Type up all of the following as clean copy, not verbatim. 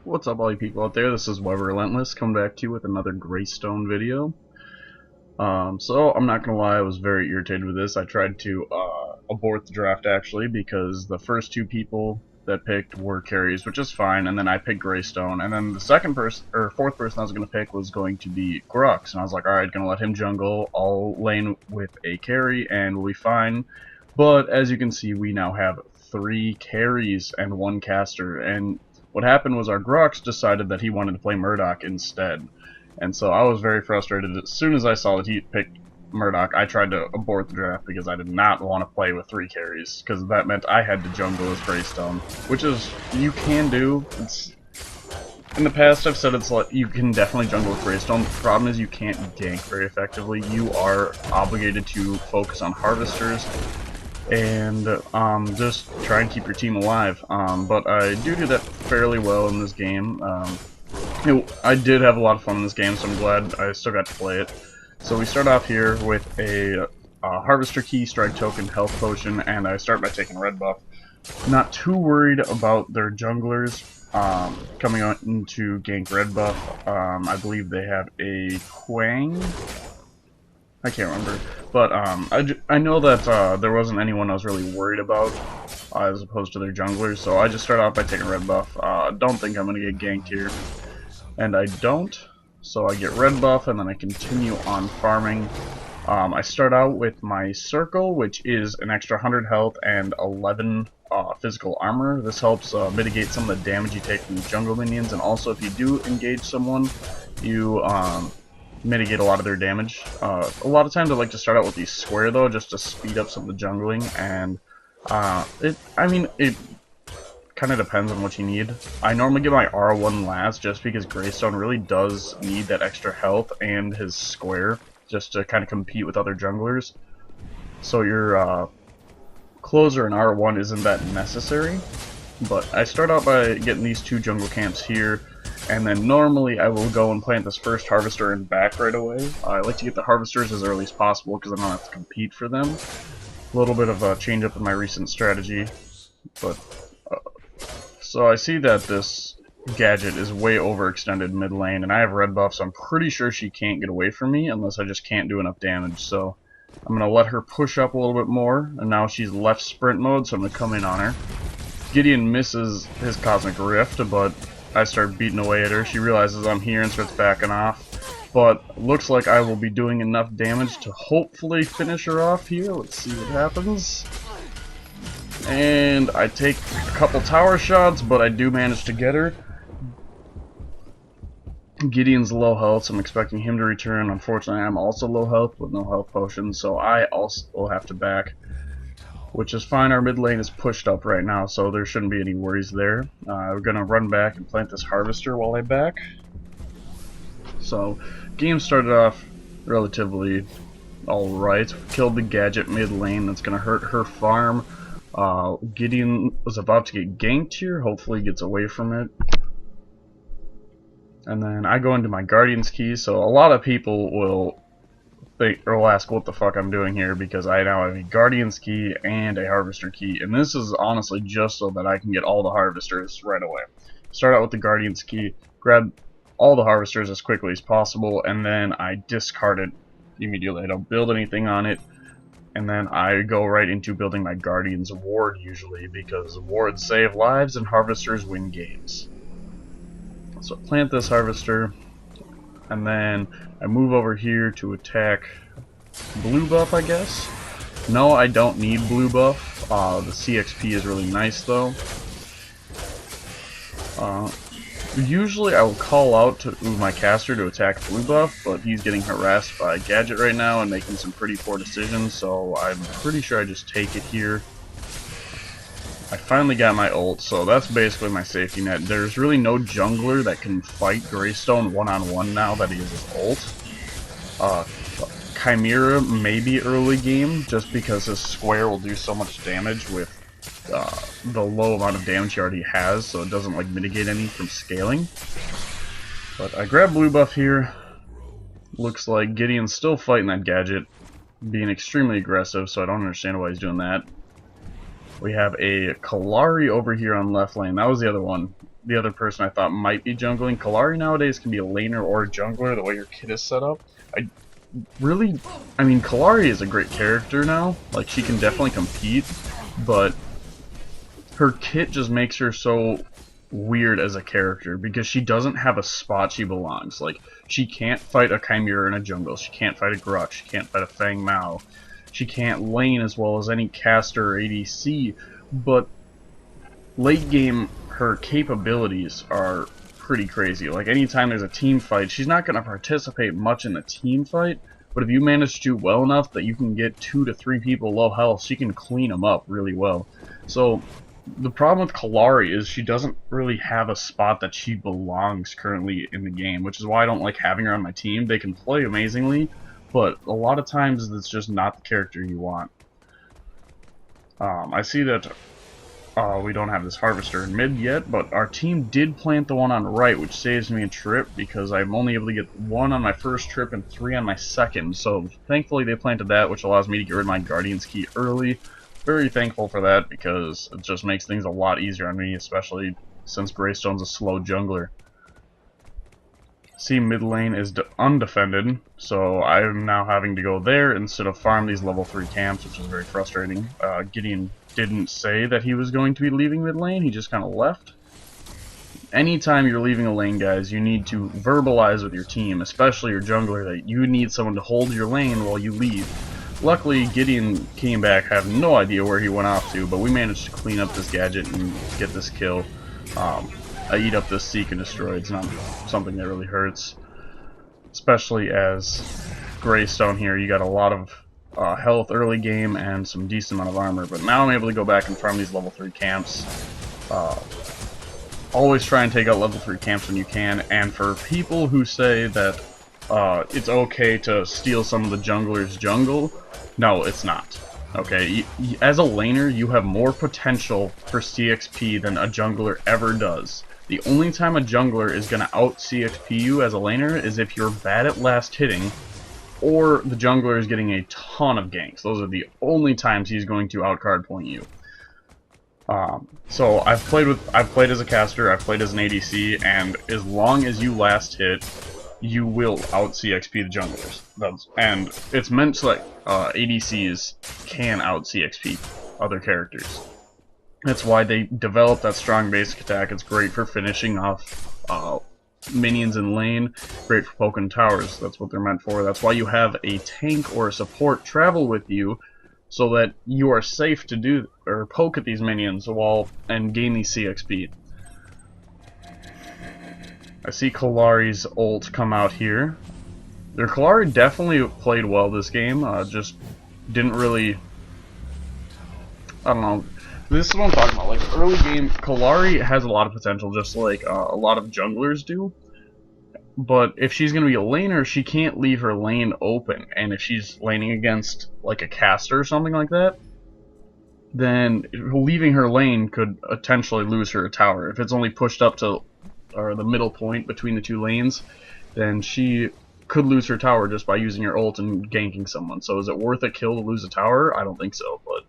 What's up all you people out there, this is Web Relentless coming back to you with another Greystone video. So I'm not gonna lie, I was very irritated with this. I tried to abort the draft actually because the first two people that picked were carries, which is fine, and then I picked Greystone, and then the second person, or fourth person I was gonna pick was going to be Grux, and I was like, alright, gonna let him jungle, I'll lane with a carry, and we'll be fine. But as you can see, we now have 3 carries and 1 caster, and what happened was our Grux decided that he wanted to play Murdoch instead. And so I was very frustrated. As soon as I saw that he picked Murdoch, I tried to abort the draft because I did not want to play with 3 carries, because that meant I had to jungle as Greystone, which is, you can do. In the past I've said it's like, you can definitely jungle with Greystone. The problem is you can't gank very effectively. You are obligated to focus on harvesters and just try and keep your team alive. But I do that fairly well in this game. I did have a lot of fun in this game, so I'm glad I still got to play it. So we start off here with a Harvester Key, Strike Token, Health Potion, and I start by taking Red Buff. Not too worried about their junglers coming on into gank Red Buff. I believe they have a Quang. I can't remember, but I know that there wasn't anyone I was really worried about as opposed to their junglers, so I just start off by taking Red Buff. Don't think I'm going to get ganked here, and I don't, so I get Red Buff, and then I continue on farming. I start out with my Circle, which is an extra 100 health and 11 physical armor. This helps mitigate some of the damage you take from the jungle minions, and also if you do engage someone, you mitigate a lot of their damage. A lot of times I like to start out with these square though, just to speed up some of the jungling, and it kind of depends on what you need. I normally get my R1 last just because Greystone really does need that extra health and his square just to kind of compete with other junglers. So your closer and R1 isn't that necessary, but I start out by getting these 2 jungle camps here. And then normally I will go and plant this first harvester and back right away. I like to get the harvesters as early as possible because I don't have to compete for them. A little bit of a change up in my recent strategy. But so I see that this gadget is way overextended mid lane, and I have red buff, so I'm pretty sure she can't get away from me unless I just can't do enough damage. So I'm going to let her push up a little bit more, and now she's left sprint mode, so I'm going to come in on her. Gideon misses his Cosmic Rift, but I start beating away at her. She realizes I'm here and starts backing off. But looks like I will be doing enough damage to hopefully finish her off here. Let's see what happens. And I take a couple tower shots, but I do manage to get her. Gideon's low health, so I'm expecting him to return. Unfortunately, I'm also low health with no health potions, so I also will have to back. Which is fine, our mid lane is pushed up right now, so there shouldn't be any worries there. We're going to run back and plant this harvester while I back. So, game started off relatively alright. Killed the gadget mid lane, that's going to hurt her farm. Gideon was about to get ganked here, hopefully he gets away from it. And then I go into my Guardian's Key, so a lot of people will ask what the fuck I'm doing here because I now have a Guardian's Key and a Harvester Key, and this is honestly just so that I can get all the harvesters right away. Start out with the Guardian's Key, grab all the harvesters as quickly as possible, and then I discard it immediately. I don't build anything on it, and then I go right into building my Guardian's Ward usually because wards save lives and harvesters win games. So I plant this harvester, and then I move over here to attack blue buff, I guess. No, I don't need blue buff. The CXP is really nice, though. Usually I will call out to my caster to attack blue buff, but he's getting harassed by Gadget right now and making some pretty poor decisions, so I'm pretty sure I just take it here. I finally got my ult, so that's basically my safety net. There's really no jungler that can fight Greystone one-on-one now that he has his ult. Chimera maybe early game, just because his square will do so much damage with the low amount of damage he already has, so it doesn't like mitigate any from scaling. But I grab blue buff here. Looks like Gideon's still fighting that gadget, being extremely aggressive, so I don't understand why he's doing that. We have a Kalari over here on left lane. That was the other one. The other person I thought might be jungling. Kalari nowadays can be a laner or a jungler, the way your kit is set up. I mean, Kalari is a great character now. Like, she can definitely compete, but her kit just makes her so weird as a character because she doesn't have a spot she belongs. Like, she can't fight a Chimera in a jungle. She can't fight a Grut. She can't fight a Fang Mao. She can't lane as well as any caster or ADC, but late game, her capabilities are pretty crazy. Like, anytime there's a team fight, she's not going to participate much in the team fight, but if you manage to do well enough that you can get 2 to 3 people low health, she can clean them up really well. So the problem with Kalari is she doesn't really have a spot that she belongs currently in the game, which is why I don't like having her on my team. They can play amazingly, but a lot of times it's just not the character you want. I see that we don't have this harvester in mid yet, but our team did plant the one on right, which saves me a trip because I'm only able to get 1 on my first trip and 3 on my second. So thankfully they planted that, which allows me to get rid of my Guardian's Key early. Very thankful for that because it just makes things a lot easier on me, especially since Greystone's a slow jungler. See, mid lane is undefended, so I'm now having to go there instead of farm these level 3 camps, which is very frustrating. Gideon didn't say that he was going to be leaving mid lane, he just kind of left. Anytime you're leaving a lane, guys, you need to verbalize with your team, especially your jungler, that you need someone to hold your lane while you leave. Luckily, Gideon came back, have no idea where he went off to, but we managed to clean up this gadget and get this kill. I eat up this Seek and Destroy. It's not something that really hurts, especially as Greystone here. You got a lot of health early game and some decent amount of armor, but now I'm able to go back and farm these level 3 camps. Always try and take out level 3 camps when you can, and for people who say that it's okay to steal some of the jungler's jungle, no, it's not. Okay, as a laner, you have more potential for CXP than a jungler ever does. The only time a jungler is going to out-CXP you as a laner is if you're bad at last hitting, or the jungler is getting a ton of ganks. Those are the only times he's going to out-card point you. So I've played as a caster, I've played as an ADC, and as long as you last hit, you will out-CXP the junglers. And it's meant so that ADCs can out-CXP other characters. That's why they developed that strong basic attack. It's great for finishing off minions in lane, great for poking towers. That's what they're meant for. That's why you have a tank or a support travel with you, so that you are safe to do or poke at these minions and gain these CXP. I see Kalari's ult come out here. Their Kalari definitely played well this game, just didn't really, I don't know, this is what I'm talking about. Like, early game, Kalari has a lot of potential, just like a lot of junglers do. But if she's going to be a laner, she can't leave her lane open. And if she's laning against, like, a caster or something like that, then leaving her lane could potentially lose her a tower. If it's only pushed up to the middle point between the 2 lanes, then she could lose her tower just by using her ult and ganking someone. So is it worth a kill to lose a tower? I don't think so, but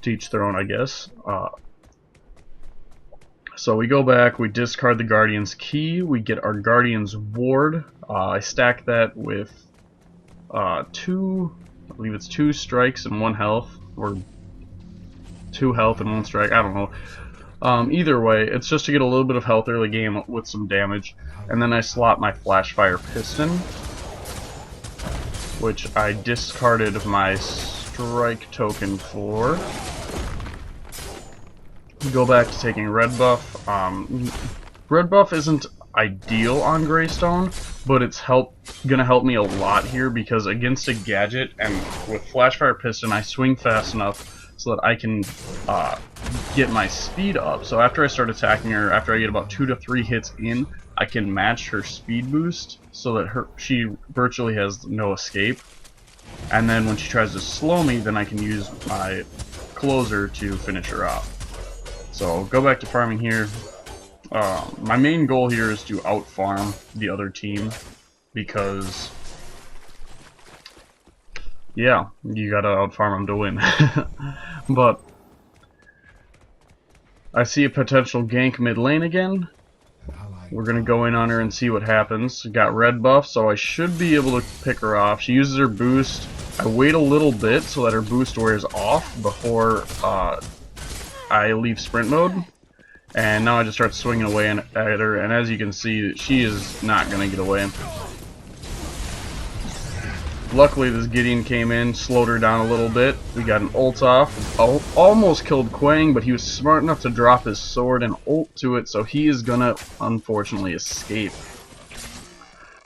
to each their own, I guess. So we go back, we discard the Guardian's Key, we get our Guardian's Ward. I stack that with 2, I believe it's 2 strikes and 1 health, or 2 health and 1 strike, I don't know. Either way, it's just to get a little bit of health early game with some damage, and then I slot my flashfire piston, which I discarded my strike token for. Go back to taking red buff. Red buff isn't ideal on Greystone, but it's gonna help me a lot here because against a gadget and with flashfire piston, I swing fast enough so that I can get my speed up. So after I start attacking her, after I get about 2 to 3 hits in, I can match her speed boost so that she virtually has no escape. And then when she tries to slow me, then I can use my closer to finish her off. So go back to farming here. My main goal here is to out-farm the other team because, yeah, you gotta out-farm them to win. But I see a potential gank mid lane again. We're gonna go in on her and see what happens. Got red buff, so I should be able to pick her off. She uses her boost. I wait a little bit so that her boost wears off before I leave sprint mode. And now I just start swinging away at her, and as you can see, she is not gonna get away. Luckily, this Gideon came in, slowed her down a little bit. We got an ult off. Almost killed Quang, but he was smart enough to drop his sword and ult to it, so he is gonna, unfortunately, escape.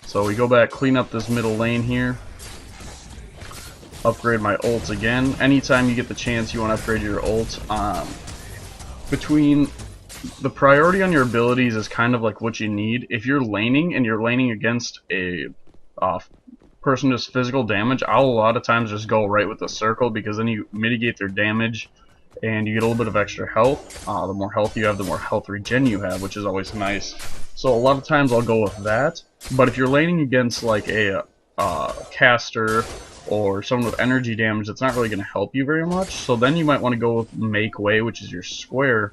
So we go back, clean up this middle lane here. Upgrade my ult again. Anytime you get the chance, you want to upgrade your ult. Between the priority on your abilities is kind of like what you need. If you're laning and you're laning against a person does physical damage, I'll a lot of times just go right with the circle, because then you mitigate their damage and you get a little bit of extra health. The more health you have, the more health regen you have, which is always nice. So a lot of times I'll go with that. But if you're laning against like a caster or someone with energy damage, that's not really going to help you very much. So then you might want to go with Make Way, which is your square,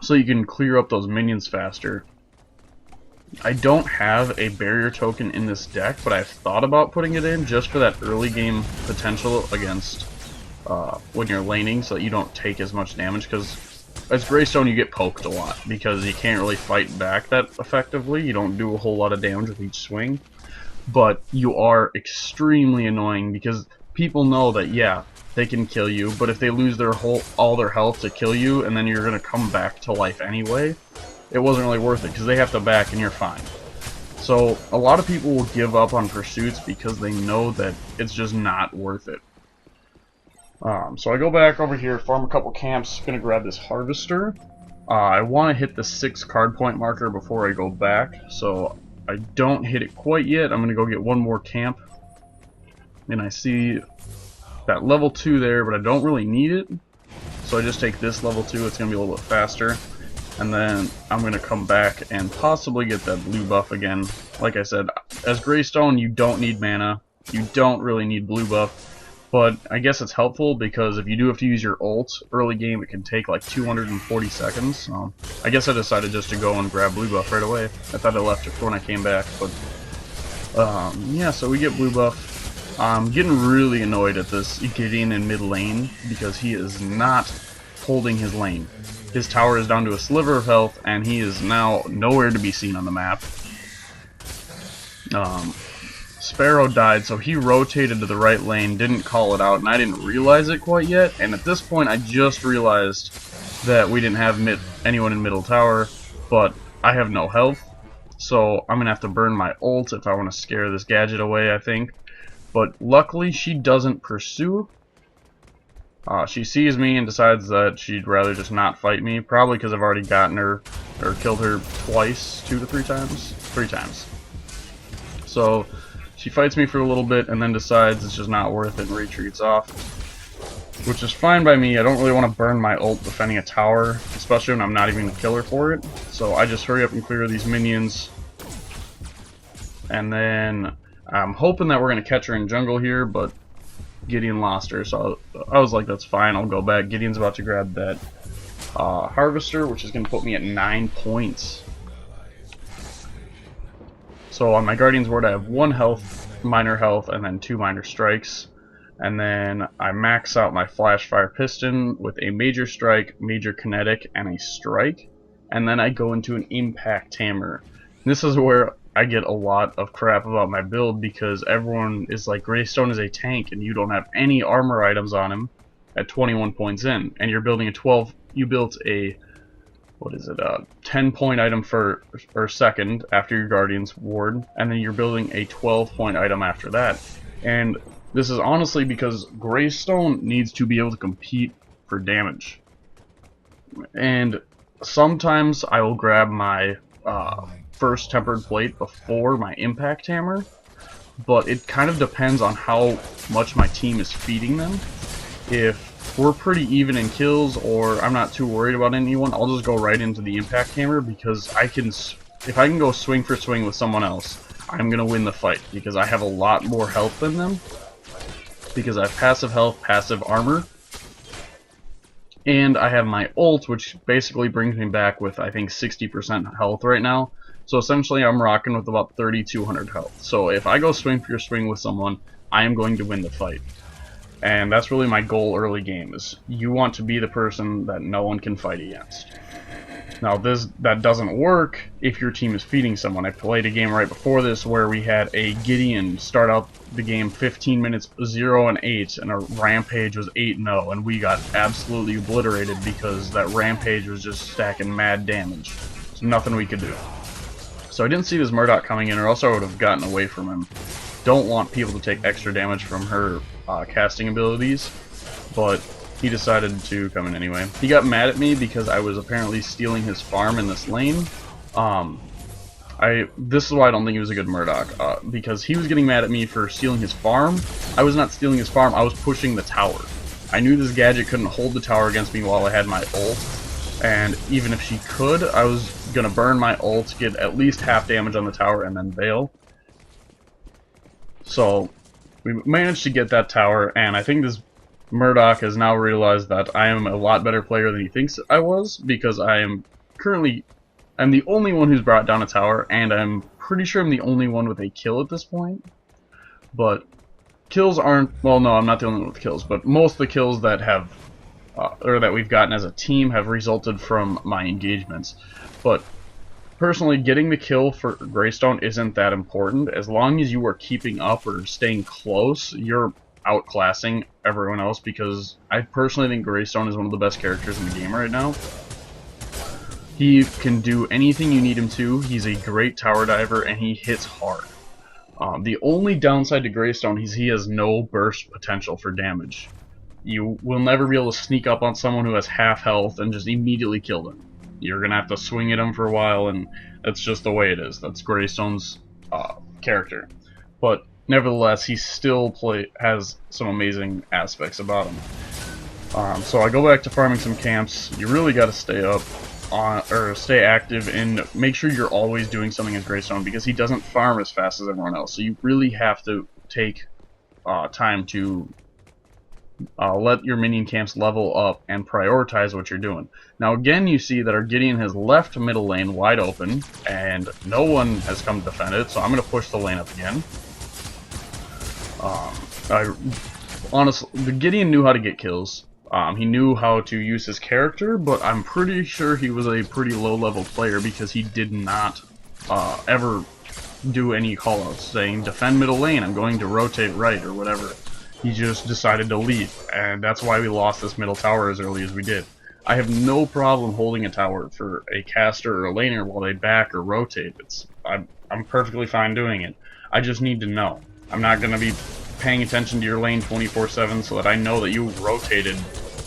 so you can clear up those minions faster. I don't have a barrier token in this deck, but I've thought about putting it in just for that early game potential against when you're laning, so that you don't take as much damage, because as Greystone you get poked a lot because you can't really fight back that effectively. You don't do a whole lot of damage with each swing, but you are extremely annoying because people know that, yeah, they can kill you, but if they lose their all their health to kill you and then you're gonna come back to life anyway, it wasn't really worth it, because they have to back and you're fine. So a lot of people will give up on pursuits because they know that it's just not worth it. So I go back over here, farm a couple camps, gonna grab this harvester. I want to hit the 6 card point marker before I go back, so I don't hit it quite yet. I'm gonna go get one more camp, and I see that level 2 there, but I don't really need it, so I just take this level 2. It's gonna be a little bit faster. And then I'm going to come back and possibly get that blue buff again. Like I said, as Greystone, you don't need mana. You don't really need blue buff. But I guess it's helpful because if you do have to use your ult early game, it can take like 240 seconds. So I guess I decided just to go and grab blue buff right away. I thought I left it for when I came back. But yeah, so we get blue buff. I'm getting really annoyed at this Gideon in mid lane because he is not holding his lane. His tower is down to a sliver of health, and he is now nowhere to be seen on the map. Sparrow died, so he rotated to the right lane, didn't call it out, and I didn't realize it quite yet. And at this point, I just realized that we didn't have anyone in middle tower, but I have no health. So I'm going to have to burn my ult if I want to scare this gadget away, I think. But luckily, she doesn't pursue. She sees me and decides that she'd rather just not fight me, probably because I've already gotten her, or killed her twice, 2 to 3 times? 3 times. So, she fights me for a little bit and then decides it's just not worth it and retreats off. Which is fine by me. I don't really want to burn my ult defending a tower, especially when I'm not even going to kill her for it. So I just hurry up and clear these minions. And then, I'm hoping that we're going to catch her in jungle here, but Gideon lost her, so I was like, that's fine, I'll go back. Gideon's about to grab that harvester, which is going to put me at 9 points. So on my Guardian's Ward I have 1 health, minor health, and then 2 minor strikes. And then I max out my flashfire piston with a major strike, major kinetic, and a strike. And then I go into an impact hammer. This is where I get a lot of crap about my build because everyone is like, Greystone is a tank and you don't have any armor items on him at 21 points in, and you're building a 12. You built a, what is it, a 10-point item for second after your Guardian's Ward, and then you're building a 12-point item after that. And this is honestly because Greystone needs to be able to compete for damage. And sometimes I will grab my first tempered plate before my impact hammer, but it kind of depends on how much my team is feeding them. If we're pretty even in kills or I'm not too worried about anyone, I'll just go right into the impact hammer because if I can go swing for swing with someone else, I'm gonna win the fight because I have a lot more health than them, because I have passive health, passive armor, And I have my ult, which basically brings me back with, I think, 60% health right now. So essentially I'm rocking with about 3,200 health. So if I go swing for your swing with someone, I am going to win the fight. And that's really my goal early game, is you want to be the person that no one can fight against. Now that doesn't work if your team is feeding someone. I played a game right before this where we had a Gideon start out the game 15 minutes 0-8 and a Rampage was 8-0, and we got absolutely obliterated because that Rampage was just stacking mad damage. So nothing we could do. So I didn't see this Murdoch coming in, or else I would have gotten away from him. Don't want people to take extra damage from her casting abilities, but he decided to come in anyway. He got mad at me because I was apparently stealing his farm in this lane. This is why I don't think he was a good Murdoch, because he was getting mad at me for stealing his farm. I was not stealing his farm, I was pushing the tower. I knew this gadget couldn't hold the tower against me while I had my ult, and even if she could, I was gonna burn my ult, get at least half damage on the tower, and then bail. So we managed to get that tower, and I think this Murdoch has now realized that I am a lot better player than he thinks I was, because I'm the only one who's brought down a tower, and I'm pretty sure I'm the only one with a kill at this point. But kills aren't, well, no, I'm not the only one with kills, but most of the kills that have, or that we've gotten as a team have resulted from my engagements. But personally, getting the kill for Greystone isn't that important. As long as you are keeping up or staying close, you're outclassing everyone else, because I personally think Greystone is one of the best characters in the game right now. He can do anything you need him to. He's a great tower diver, and he hits hard. The only downside to Greystone is he has no burst potential for damage. You will never be able to sneak up on someone who has half health and just immediately kill them. You're going to have to swing at him for a while, and that's just the way it is. That's Greystone's character. But nevertheless, he still has some amazing aspects about him. So I go back to farming some camps. You really got to stay up or stay active and make sure you're always doing something as Greystone, because he doesn't farm as fast as everyone else. So you really have to take time to let your minion camps level up and prioritize what you're doing. Now again, you see that our Gideon has left middle lane wide open, and no one has come to defend it, so I'm going to push the lane up again. Honestly, the Gideon knew how to get kills. He knew how to use his character, but I'm pretty sure he was a pretty low-level player, because he did not ever do any callouts saying, defend middle lane, I'm going to rotate right, or whatever. He just decided to leave, and that's why we lost this middle tower as early as we did. I have no problem holding a tower for a caster or a laner while they back or rotate. I'm perfectly fine doing it. I just need to know. I'm not going to be paying attention to your lane 24/7 so that I know that you rotated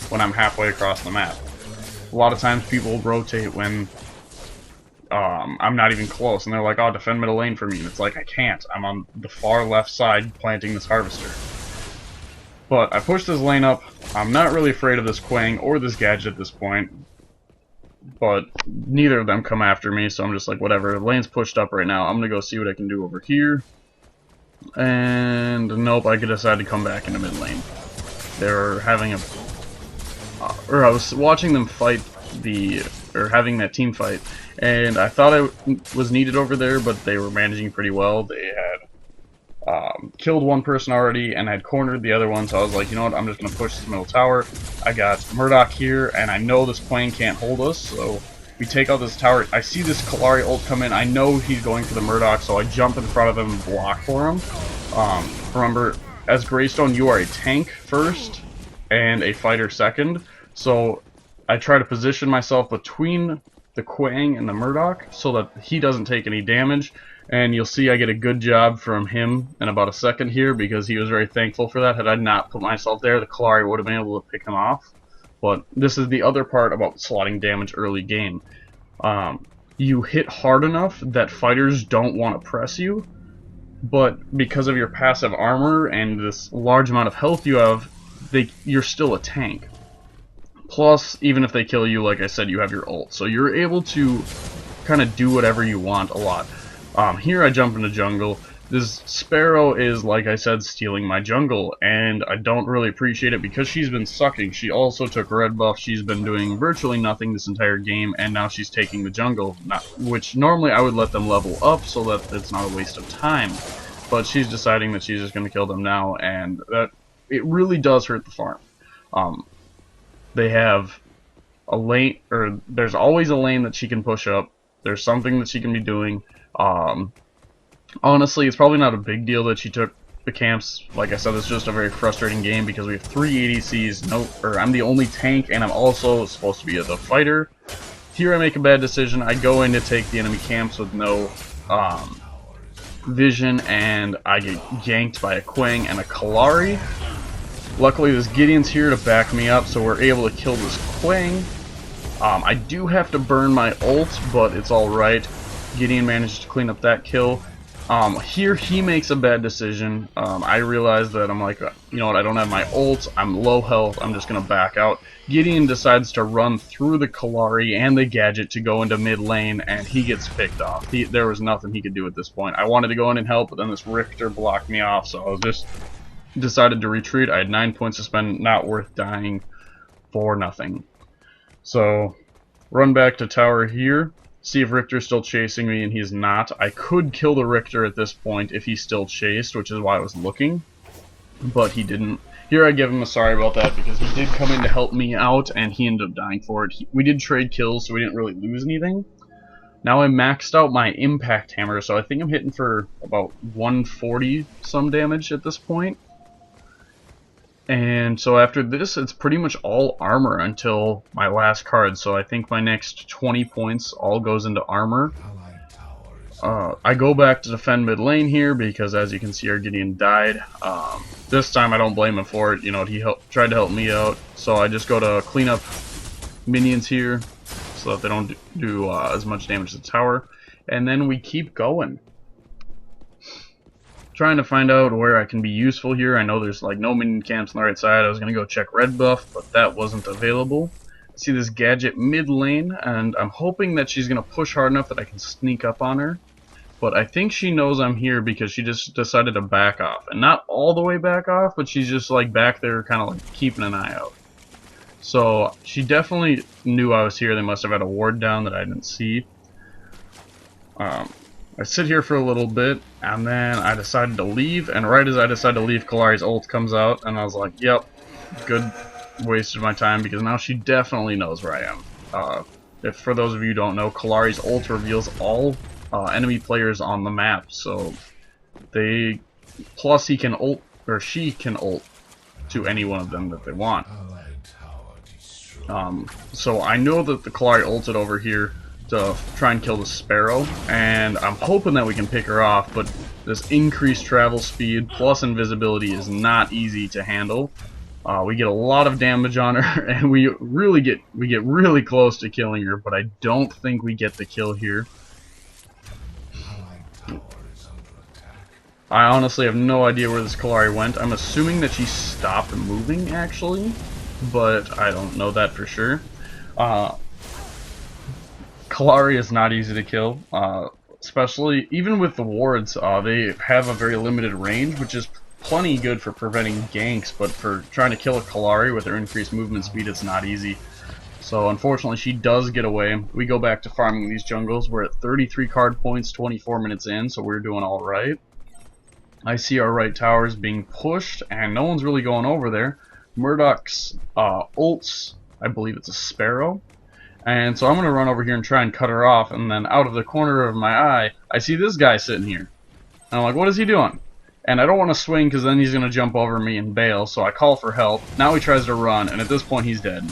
when I'm halfway across the map. A lot of times people rotate when I'm not even close, and they're like, oh, defend middle lane for me, and it's like, I can't. I'm on the far left side planting this harvester. But I pushed this lane up. I'm not really afraid of this Quang or this gadget at this point, but neither of them come after me, so I'm just like, whatever. The lane's pushed up right now. I'm gonna go see what I can do over here. And nope, I could decide to come back into mid lane. They're having a, I was watching them fight having that team fight, and I thought I was needed over there, but they were managing pretty well. They had killed one person already and had cornered the other one, so I was like, you know what, I'm just going to push this middle tower. I got Murdoch here, and I know this Quang can't hold us, so we take out this tower. I see this Kalari ult come in. I know he's going for the Murdoch, so I jump in front of him and block for him. Remember, as Greystone, you are a tank first and a fighter second, so I try to position myself between the Quang and the Murdoch so that he doesn't take any damage. And you'll see I get a good job from him in about a second here, because he was very thankful for that. Had I not put myself there, the Kalari would have been able to pick him off. But this is the other part about slotting damage early game. You hit hard enough that fighters don't want to press you, but because of your passive armor and this large amount of health you have, you're still a tank. Plus, even if they kill you, like I said, you have your ult. So you're able to kind of do whatever you want a lot. Here I jump into jungle. This Sparrow is, like I said, stealing my jungle, and I don't really appreciate it because she's been sucking. She also took red buff, she's been doing virtually nothing this entire game, and now she's taking the jungle, which normally I would let them level up so that it's not a waste of time. But she's deciding that she's just going to kill them now, and that it really does hurt the farm. They have a lane, or there's always a lane that she can push up. There's something that she can be doing. Honestly, it's probably not a big deal that she took the camps. Like I said, it's just a very frustrating game because we have 3 ADCs. I'm the only tank, and I'm also supposed to be the fighter. Here I make a bad decision. I go in to take the enemy camps with no vision, and I get yanked by a Quang and a Kalari. Luckily, this Gideon's here to back me up, so we're able to kill this Quang. I do have to burn my ult, but it's alright. Gideon manages to clean up that kill. Here he makes a bad decision. I realize that I'm like, you know what, I don't have my ult, I'm low health, I'm just gonna back out. Gideon decides to run through the Kalari and the gadget to go into mid lane, and he gets picked off. There was nothing he could do at this point. I wanted to go in and help, but then this Richter blocked me off, so I was just decided to retreat. I had 9 points to spend, not worth dying for nothing. So, run back to tower here. See if Richter's still chasing me, and he's not. I could kill the Richter at this point if he's still chased, which is why I was looking, but he didn't. Here I give him a sorry about that because he did come in to help me out, and he ended up dying for it. We did trade kills, so we didn't really lose anything. Now I maxed out my impact hammer, so I think I'm hitting for about 140 some damage at this point. And so after this, it's pretty much all armor until my last card. So I think my next 20 points all goes into armor. I go back to defend mid lane here because, as you can see, our Gideon died. This time I don't blame him for it. You know, he tried to help me out. So I just go to clean up minions here so that they don't do as much damage to the tower. And then we keep going. Trying to find out where I can be useful here. I know there's like no minion camps on the right side. I was going to go check red buff, but that wasn't available. I see this gadget mid lane, and I'm hoping that she's going to push hard enough that I can sneak up on her. But I think she knows I'm here because she just decided to back off. And not all the way back off, but she's just like back there kind of like keeping an eye out. So she definitely knew I was here. They must have had a ward down that I didn't see. I sit here for a little bit, and then I decided to leave, and right as I decided to leave, Kalari's ult comes out, and I was like, yep, good waste of my time, because now she definitely knows where I am. If for those of you who don't know, Kalari's ult reveals all enemy players on the map, so plus he can ult, or she can ult to any one of them that they want. So I know that the Kalari ulted over here to try and kill the Sparrow, and I'm hoping that we can pick her off, but this increased travel speed plus invisibility is not easy to handle. We get a lot of damage on her, and we get really close to killing her, but I don't think we get the kill here. I honestly have no idea where this Kalari went. I'm assuming that she stopped moving, actually, but I don't know that for sure. Kalari is not easy to kill, especially even with the wards. They have a very limited range, which is plenty good for preventing ganks, but for trying to kill a Kalari with her increased movement speed, it's not easy. So unfortunately, she does get away. We go back to farming these jungles. We're at 33 card points, 24 minutes in, so we're doing all right. I see our right towers being pushed, and no one's really going over there. Murdoch's ults, I believe it's a Sparrow. And so I'm going to run over here and try and cut her off, and then out of the corner of my eye, I see this guy sitting here. And I'm like, what is he doing? And I don't want to swing because then he's going to jump over me and bail, so I call for help. Now he tries to run, and at this point he's dead.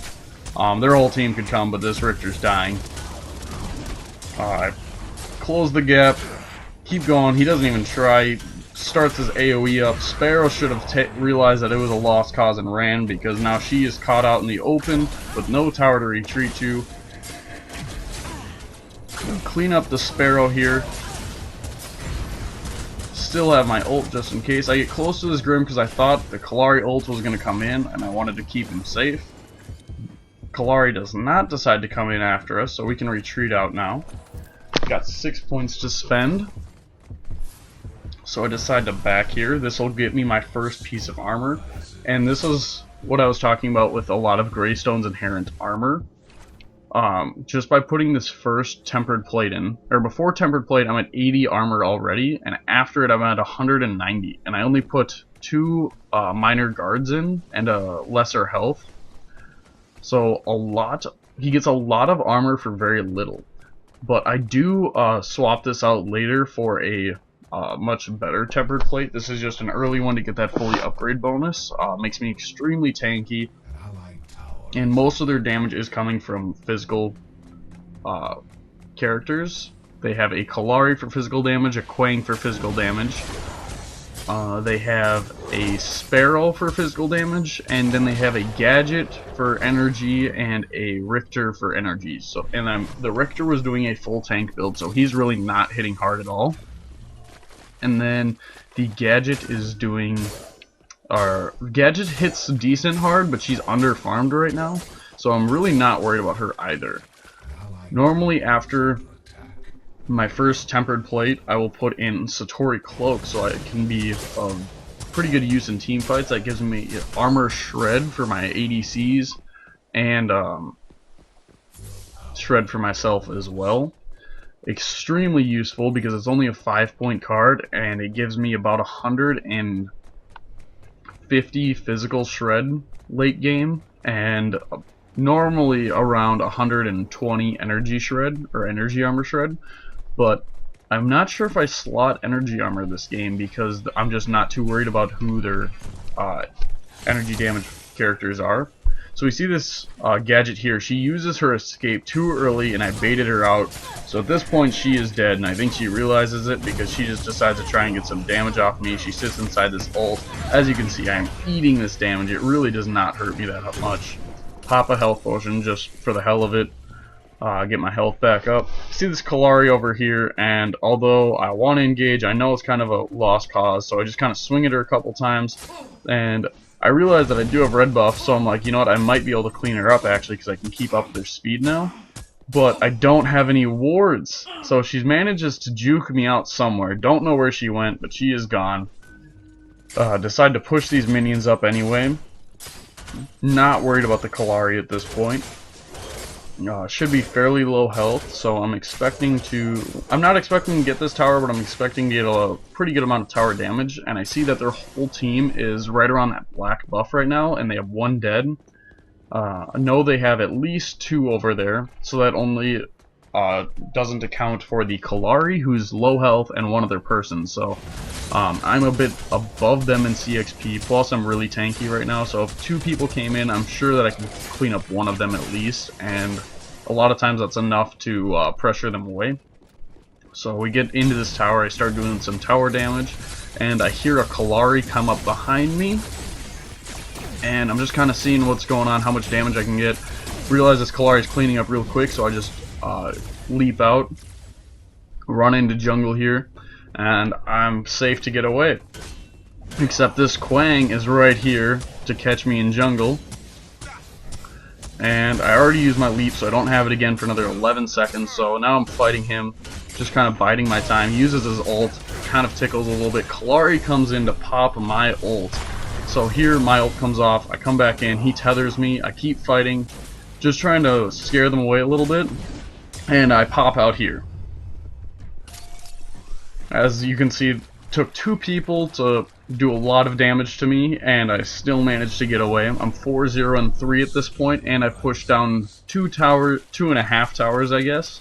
Their whole team could come, but this Richter's dying. I close the gap, keep going, he doesn't even try. He starts his AoE up. Sparrow should have realized that it was a lost cause and ran, because now she is caught out in the open with no tower to retreat to. Clean up the Sparrow here. Still have my ult just in case. I get close to this Grim because I thought the Kalari ult was going to come in and I wanted to keep him safe. Kalari does not decide to come in after us, so we can retreat out now. Got 6 points to spend. So I decide to back here. This will get me my first piece of armor, and this is what I was talking about with a lot of Greystone's inherent armor. Just by putting this first tempered plate in, or before tempered plate, I'm at 80 armor already, and after it I'm at 190, and I only put 2 minor guards in and a lesser health. So he gets a lot of armor for very little. But I do swap this out later for a much better tempered plate. This is just an early one to get that fully upgrade bonus. Makes me extremely tanky, and most of their damage is coming from physical characters. They have a Kalari for physical damage, a Quang for physical damage. They have a Sparrow for physical damage, and then they have a Gadget for energy and a Richter for energy. So, and the Richter was doing a full tank build, so he's really not hitting hard at all. And then the Gadget is doing, Gadget hits decent hard, but she's under farmed right now, so I'm really not worried about her either. Normally after my first tempered plate, I will put in Satori cloak, so it can be of pretty good use in team fights. That gives me armor shred for my ADCs and shred for myself as well. Extremely useful because it's only a 5-point card, and it gives me about 150 physical shred late game, and normally around 120 energy shred or energy armor shred. But I'm not sure if I slot energy armor this game because I'm just not too worried about who their energy damage characters are. So we see this Gadget here. She uses her escape too early, and I baited her out. So at this point she is dead, and I think she realizes it because she just decides to try and get some damage off me. She sits inside this ult. As you can see, I'm eating this damage. It really does not hurt me that much. Pop a health potion just for the hell of it. Get my health back up. See this Kalari over here, and although I want to engage, I know it's kind of a lost cause, so I just kind of swing at her a couple times, and I realize that I do have red buff, so I'm like, you know what, I might be able to clean her up actually, because I can keep up with her speed now. But I don't have any wards, so she manages to juke me out somewhere. Don't know where she went, but she is gone. Decide to push these minions up anyway. Not worried about the Kalari at this point. Should be fairly low health, so I'm not expecting to get this tower, but I'm expecting to get a pretty good amount of tower damage. And I see that their whole team is right around that black buff right now, and they have 1 dead. I know they have at least 2 over there, so that only doesn't account for the Kalari, who's low health, and 1 other person. So I'm a bit above them in CXP, plus I'm really tanky right now, so if 2 people came in, I'm sure that I can clean up 1 of them at least, and a lot of times that's enough to pressure them away. So we get into this tower, I start doing some tower damage, and I hear a Kalari come up behind me, and I'm just kind of seeing what's going on, how much damage I can get. Realize this Kalari is cleaning up real quick, so I just leap out, run into jungle here, and I'm safe to get away. Except this Quang is right here to catch me in jungle, and I already used my leap, so I don't have it again for another 11 seconds, so now I'm fighting him, just kind of biding my time. He uses his ult, kind of tickles a little bit. Kalari comes in to pop my ult, so here my ult comes off, I come back in, he tethers me, I keep fighting, just trying to scare them away a little bit, and I pop out here. As you can see, it took 2 people to do a lot of damage to me, and I still managed to get away. I'm 4-0-3 at this point, and I've pushed down 2.5 towers, I guess.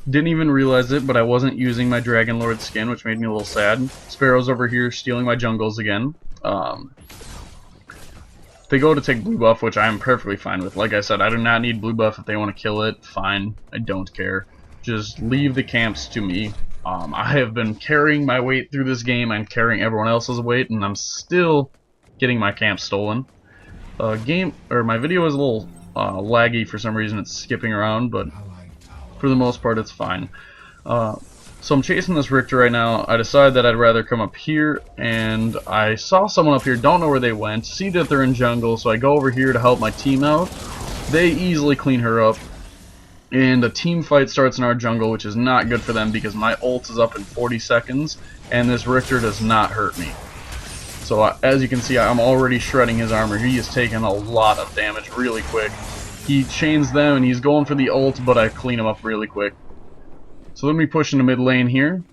Didn't even realize it, but I wasn't using my Dragon Lord skin, which made me a little sad. Sparrow's over here stealing my jungles again. They go to take blue buff, which I'm perfectly fine with. Like I said, I do not need blue buff. If they want to kill it, fine. I don't care. Just leave the camps to me. I have been carrying my weight through this game and carrying everyone else's weight, and I'm still getting my camp stolen. My video is a little laggy for some reason. It's skipping around, but for the most part, it's fine. So I'm chasing this Richter right now. I decided that I'd rather come up here, and I saw someone up here, don't know where they went, see that they're in jungle, so I go over here to help my team out. They easily clean her up. and a team fight starts in our jungle, which is not good for them because my ult is up in 40 seconds, and this Richter does not hurt me. So as you can see, I'm already shredding his armor. He is taking a lot of damage really quick. He chains them, and he's going for the ult, but I clean him up really quick. So then we push into mid lane here.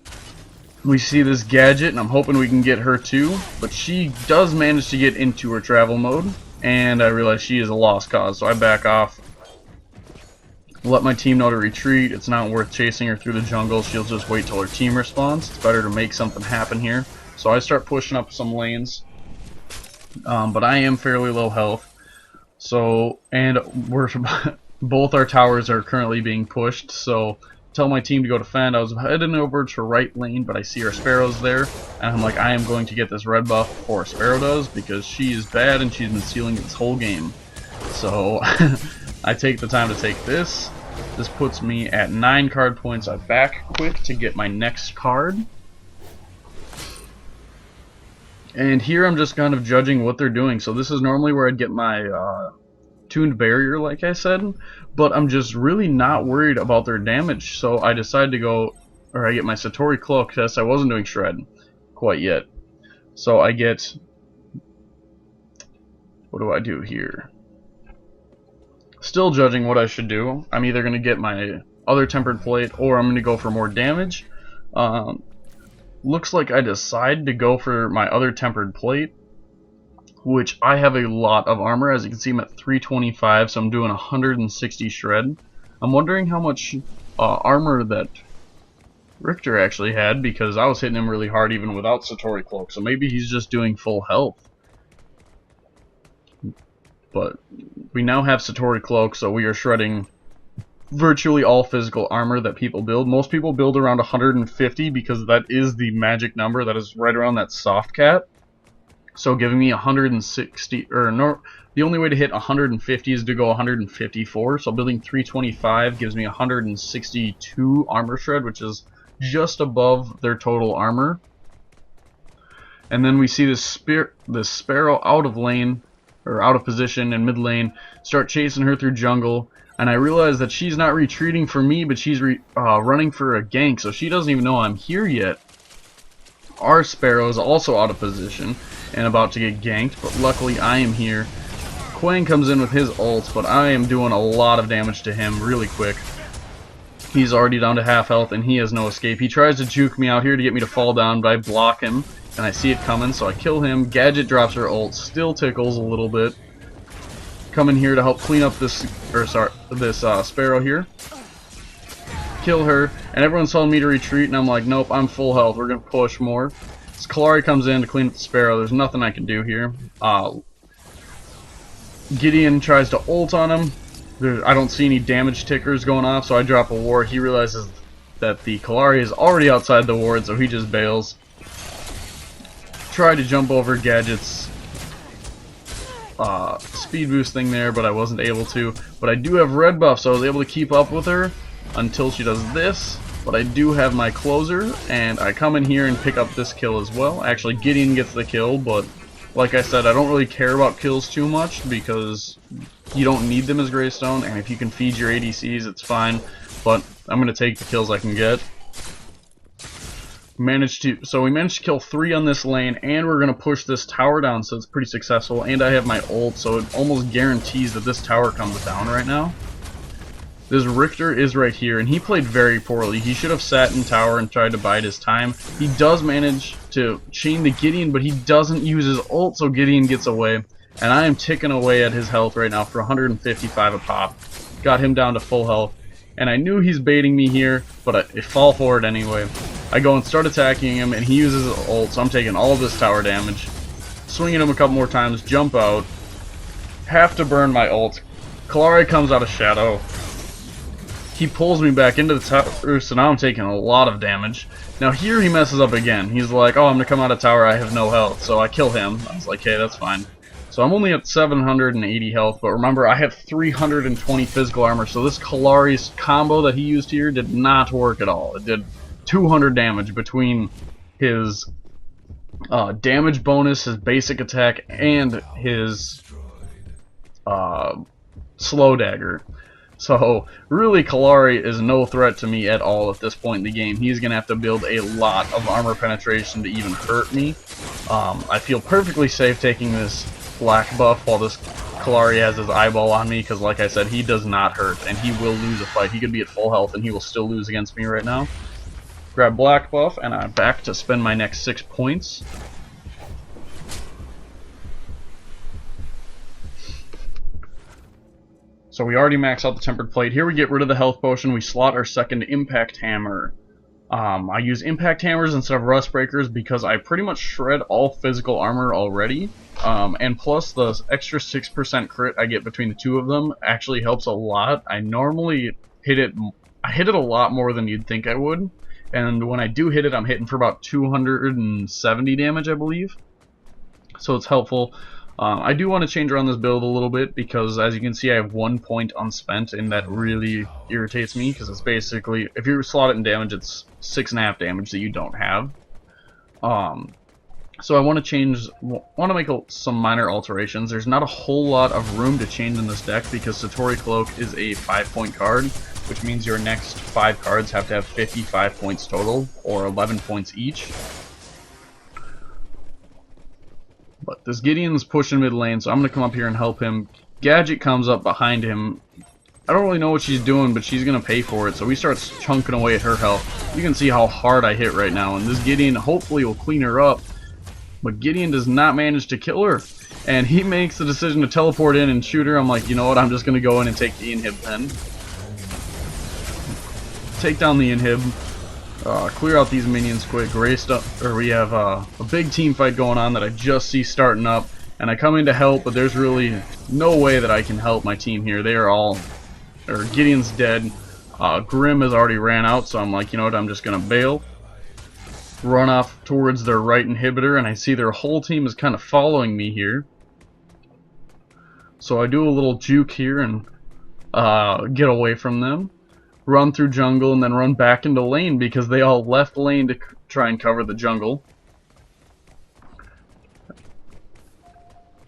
We see this gadget, and I'm hoping we can get her too, but she does manage to get into her travel mode, and I realize she is a lost cause, so I back off. Let my team know to retreat. It's not worth chasing her through the jungle. She'll just wait till her team responds. It's better to make something happen here. So I start pushing up some lanes, but I am fairly low health. So, and we're both our towers are currently being pushed, so tell my team to go defend. I was heading over to right lane, but I see our Sparrow's there, and I'm like, I am going to get this red buff before Sparrow does, because she is bad and she's been stealing this whole game. So I take the time to take this. This puts me at 9 card points. I back quick to get my next card. And here I'm just kind of judging what they're doing. So this is normally where I'd get my tuned barrier, like I said, but I'm just really not worried about their damage. So I decide to go, or I get my Satori cloak test. I wasn't doing shred quite yet. So I get, what do I do here? Still judging what I should do. I'm either going to get my other tempered plate or I'm going to go for more damage. Looks like I decide to go for my other tempered plate, which I have a lot of armor. As you can see, I'm at 325, so I'm doing 160 shred. I'm wondering how much armor that Richter actually had, because I was hitting him really hard even without Satori cloak, so maybe he's just doing full health. But we now have Satori cloak, so we are shredding virtually all physical armor that people build. Most people build around 150 because that is the magic number. That is right around that soft cap. So giving me 160, or no, the only way to hit 150 is to go 154. So building 325 gives me 162 armor shred, which is just above their total armor. And then we see this Sparrow out of lane, or out of position in mid lane, start chasing her through jungle. And I realize that she's not retreating for me, but she's running for a gank, so she doesn't even know I'm here yet. Our Sparrow is also out of position and about to get ganked, but luckily I am here. Quang comes in with his ult, but I am doing a lot of damage to him really quick. He's already down to half health and he has no escape. He tries to juke me out here to get me to fall down, but I block him, and I see it coming, so I kill him. Gadget drops her ult, still tickles a little bit. Come in here to help clean up this, Sparrow here. Kill her, and everyone's telling me to retreat, and I'm like, nope, I'm full health. We're gonna push more. This Kalari comes in to clean up the Sparrow. There's nothing I can do here. Gideon tries to ult on him. I don't see any damage tickers going off, so I drop a ward. He realizes that the Kalari is already outside the ward, so he just bails. Try to jump over Gadget's speed boost thing there, but I wasn't able to. But I do have red buff, so I was able to keep up with her until she does this. But I do have my closer, and I come in here and pick up this kill as well. Actually, Gideon gets the kill, but like I said, I don't really care about kills too much because you don't need them as Greystone, and if you can feed your ADCs, it's fine. But I'm going to take the kills I can get. So we managed to kill 3 on this lane, and we're going to push this tower down, so it's pretty successful. And I have my ult, so it almost guarantees that this tower comes down right now. This Richter is right here, and he played very poorly. He should have sat in tower and tried to bide his time. He does manage to chain the Gideon, but he doesn't use his ult, so Gideon gets away. And I am ticking away at his health right now for 155 a pop. Got him down to full health. And I knew he's baiting me here, but I fall for it anyway. I go and start attacking him, and he uses his ult, so I'm taking all of this tower damage. Swinging him a couple more times, jump out. Have to burn my ult. Kalari comes out of shadow. He pulls me back into the tower, so now I'm taking a lot of damage. Now here he messes up again. He's like, oh, I'm going to come out of tower, I have no health. So I kill him. I was like, hey, that's fine. So I'm only at 780 health, but remember, I have 320 physical armor, so this Kalari's combo that he used here did not work at all. It did 200 damage between his damage bonus, his basic attack, and his slow dagger. So really Kalari is no threat to me at all at this point in the game. He's going to have to build a lot of armor penetration to even hurt me. I feel perfectly safe taking this black buff while this Kalari has his eyeball on me, because like I said, he does not hurt and he will lose a fight. He could be at full health and he will still lose against me right now. Grab black buff and I'm back to spend my next 6 points. So we already maxed out the tempered plate. Here we get rid of the health potion. We slot our second impact hammer. I use impact hammers instead of rust breakers because I pretty much shred all physical armor already. And plus the extra 6% crit I get between the two of them actually helps a lot. I normally hit it a lot more than you'd think I would. And when I do hit it, I'm hitting for about 270 damage, I believe. So it's helpful. I do want to change around this build a little bit because, as you can see, I have 1 point unspent, and that really irritates me because it's basically, if you slot it in damage, it's 6.5 damage that you don't have. So I want to make some minor alterations. There's not a whole lot of room to change in this deck because Satori Cloak is a 5-point card, which means your next 5 cards have to have 55 points total, or 11 points each. But this Gideon's pushing mid lane, so I'm going to come up here and help him. Gadget comes up behind him. I don't really know what she's doing, but she's going to pay for it. So we start chunking away at her health. You can see how hard I hit right now. And this Gideon hopefully will clean her up. But Gideon does not manage to kill her. And he makes the decision to teleport in and shoot her. I'm like, you know what, I'm just going to go in and take the inhib then. Take down the inhib. Clear out these minions quick. Greystone, or we have a big team fight going on that I just see starting up, and I come in to help, but there's really no way that I can help my team here. They are all, or Gideon's dead. Grim has already ran out, so I'm like, you know what, I'm just gonna bail, run off towards their right inhibitor, and I see their whole team is kind of following me here. So I do a little juke here and get away from them. Run through jungle and then run back into lane because they all left lane to try and cover the jungle.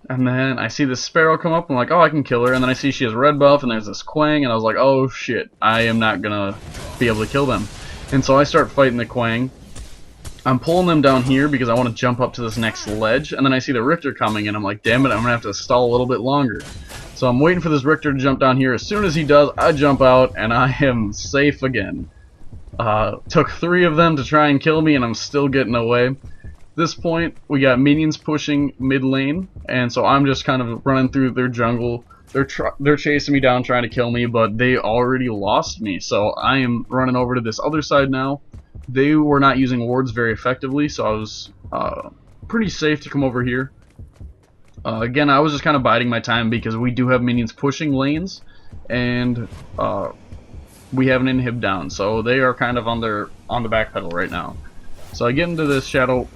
And then I see this Sparrow come up and I'm like, oh, I can kill her. And then I see she has red buff and there's this Quang and I was like, oh shit, I am not gonna be able to kill them. And so I start fighting the Quang. I'm pulling them down here because I want to jump up to this next ledge, and then I see the Richter coming and I'm like, damn it, I'm gonna have to stall a little bit longer. So I'm waiting for this Richter to jump down here. As soon as he does, I jump out and I am safe again. Took 3 of them to try and kill me and I'm still getting away. At this point, we got minions pushing mid lane, and so I'm just kind of running through their jungle. They're chasing me down trying to kill me, but they already lost me. So I am running over to this other side now. They were not using wards very effectively, so I was pretty safe to come over here. Again, I was just kind of biding my time because we do have minions pushing lanes, and we have an inhib down, so they are kind of on the back pedal right now. So I get into this shadow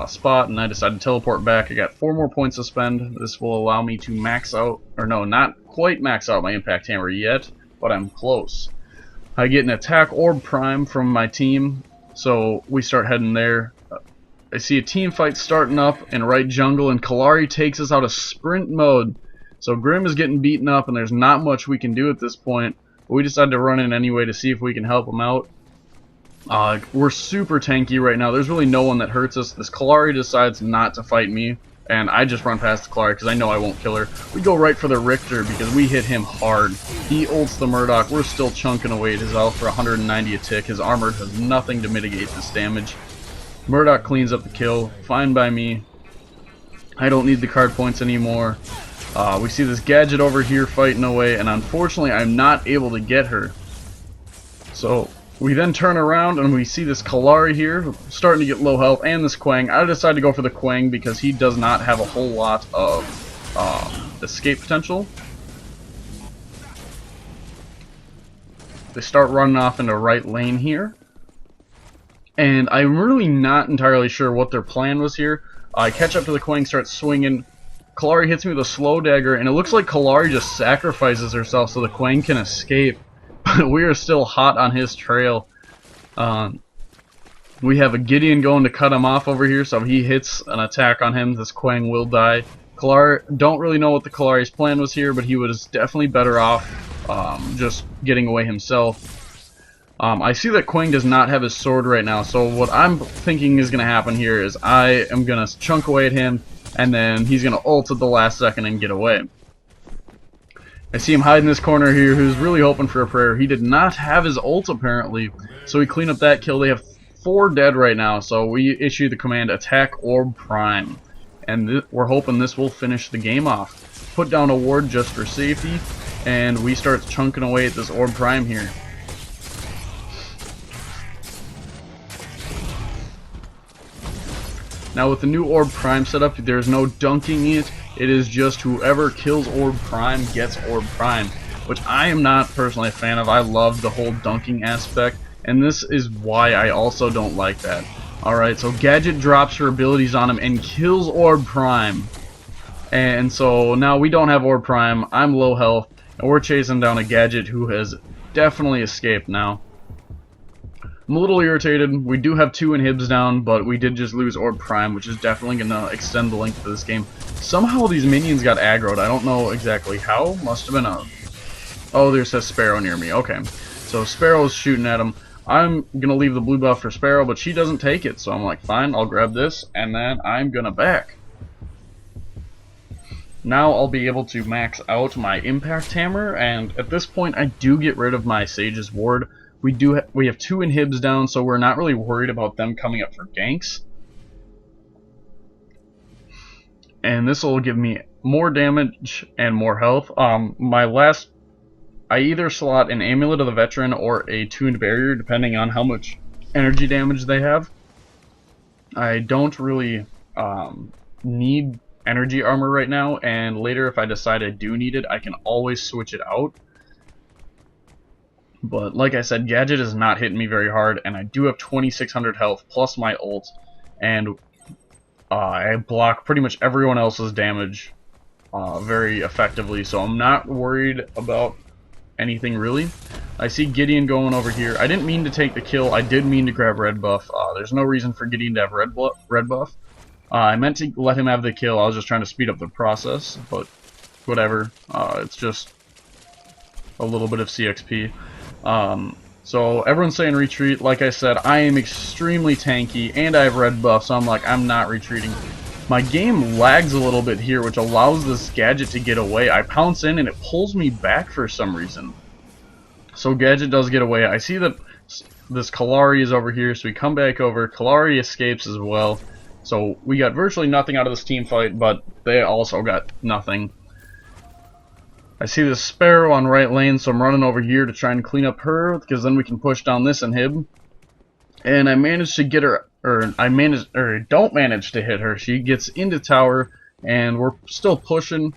spot, and I decide to teleport back. I got 4 more points to spend. This will allow me to max out, or no, not quite max out my impact hammer yet, but I'm close. I get an attack orb prime from my team, so we start heading there. I see a team fight starting up in right jungle, and Kalari takes us out of sprint mode. So Grim is getting beaten up, and there's not much we can do at this point. But we decide to run in anyway to see if we can help him out. We're super tanky right now. There's really no one that hurts us. This Kalari decides not to fight me, and I just run past the Kalari because I know I won't kill her. We go right for the Richter because we hit him hard. He ults the Murdoch. We're still chunking away at his health for 190 a tick. His armor does nothing to mitigate this damage. Murdoch cleans up the kill. Fine by me. I don't need the card points anymore. We see this Gadget over here fighting away, and unfortunately I'm not able to get her. So we then turn around and we see this Kalari here starting to get low health, and this Quang. I decide to go for the Quang because he does not have a whole lot of escape potential. They start running off into right lane here, and I'm really not entirely sure what their plan was here. I catch up to the Quang, start swinging. Kalari hits me with a slow dagger, and it looks like Kalari just sacrifices herself so the Quang can escape. But we are still hot on his trail. We have a Gideon going to cut him off over here, so if he hits an attack on him, this Quang will die. Kalari, don't really know what the Kalari's plan was here, but he was definitely better off just getting away himself. I see that Quang does not have his sword right now, so what I'm thinking is going to happen here is I am going to chunk away at him, and then he's going to ult at the last second and get away. I see him hide in this corner here, who's really hoping for a prayer. He did not have his ult apparently, so we clean up that kill. They have 4 dead right now, so we issue the command attack Orb Prime, and we're hoping this will finish the game off. Put down a ward just for safety, and we start chunking away at this Orb Prime here. Now with the new Orb Prime setup, there's no dunking it. It is just whoever kills Orb Prime gets Orb Prime, which I am not personally a fan of. I love the whole dunking aspect, and this is why I also don't like that. Alright, so Gadget drops her abilities on him and kills Orb Prime. And so now we don't have Orb Prime, I'm low health, and we're chasing down a Gadget who has definitely escaped now. I'm a little irritated. We do have 2 inhibs down, but we did just lose Orb Prime, which is definitely going to extend the length of this game. Somehow these minions got aggroed. I don't know exactly how. Must have been a... Oh, there's a Sparrow near me. Okay. So Sparrow's shooting at him. I'm going to leave the blue buff for Sparrow, but she doesn't take it. So I'm like, fine, I'll grab this, and then I'm going to back. Now I'll be able to max out my Impact Hammer, and at this point I do get rid of my Sage's Ward. We have 2 inhibs down, so we're not really worried about them coming up for ganks. And this will give me more damage and more health. I either slot an Amulet of the Veteran or a Tuned Barrier, depending on how much energy damage they have. I don't really need energy armor right now, and later if I decide I do need it, I can always switch it out. But like I said, Gadget is not hitting me very hard, and I do have 2600 health plus my ult, and I block pretty much everyone else's damage very effectively, so I'm not worried about anything really. I see Gideon going over here. I didn't mean to take the kill, I did mean to grab red buff. There's no reason for Gideon to have red buff. I meant to let him have the kill, I was just trying to speed up the process, but whatever. It's just a little bit of CXP. So everyone's saying retreat. Like I said, I am extremely tanky and I have red buff, so I'm like, I'm not retreating. My game lags a little bit here, which allows this Gadget to get away. I pounce in and it pulls me back for some reason. So Gadget does get away. I see that this Kalari is over here, so we come back over. Kalari escapes as well. So we got virtually nothing out of this team fight, but they also got nothing. I see this Sparrow on right lane, so I'm running over here to try and clean up her, because then we can push down this inhib. And I managed to get her, or don't manage to hit her. She gets into tower, and we're still pushing.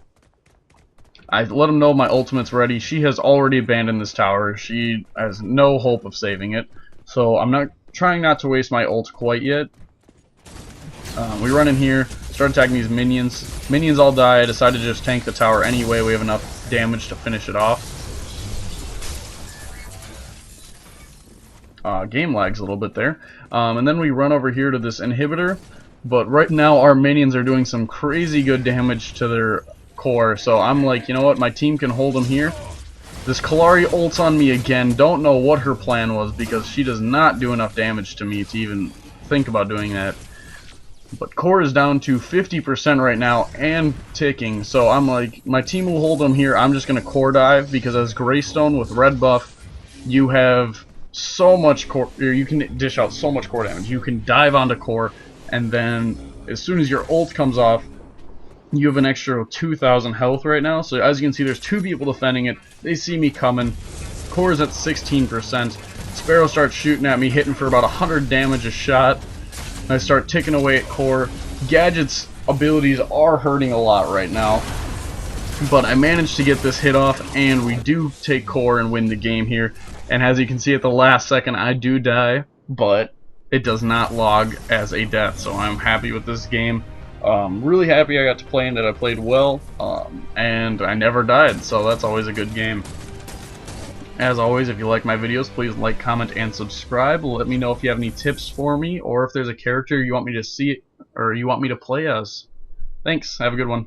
I let him know my ultimate's ready. She has already abandoned this tower. She has no hope of saving it. So I'm not trying not to waste my ult quite yet. We run in here, start attacking these minions. Minions all die. I decided to just tank the tower anyway. We have enough damage to finish it off. Game lags a little bit there. And then we run over here to this inhibitor. But right now our minions are doing some crazy good damage to their core. So I'm like, you know what? My team can hold them here. This Kalari ults on me again. Don't know what her plan was, because she does not do enough damage to me to even think about doing that. But core is down to 50% right now and ticking, so I'm like, my team will hold them here. I'm just going to core dive, because as Greystone with red buff, you have so much core, or you can dish out so much core damage. You can dive onto core, and then as soon as your ult comes off, you have an extra 2,000 health right now. So as you can see, there's 2 people defending it. They see me coming. Core is at 16%. Sparrow starts shooting at me, hitting for about 100 damage a shot. I start ticking away at core. Gadget's abilities are hurting a lot right now, but I managed to get this hit off, and we do take core and win the game here. And as you can see at the last second, I do die, but it does not log as a death, so I'm happy with this game. Really happy I got to play and that I played well, and I never died, so that's always a good game. As always, if you like my videos, please like, comment, and subscribe. Let me know if you have any tips for me, or if there's a character you want me to see or you want me to play as. Thanks. Have a good one.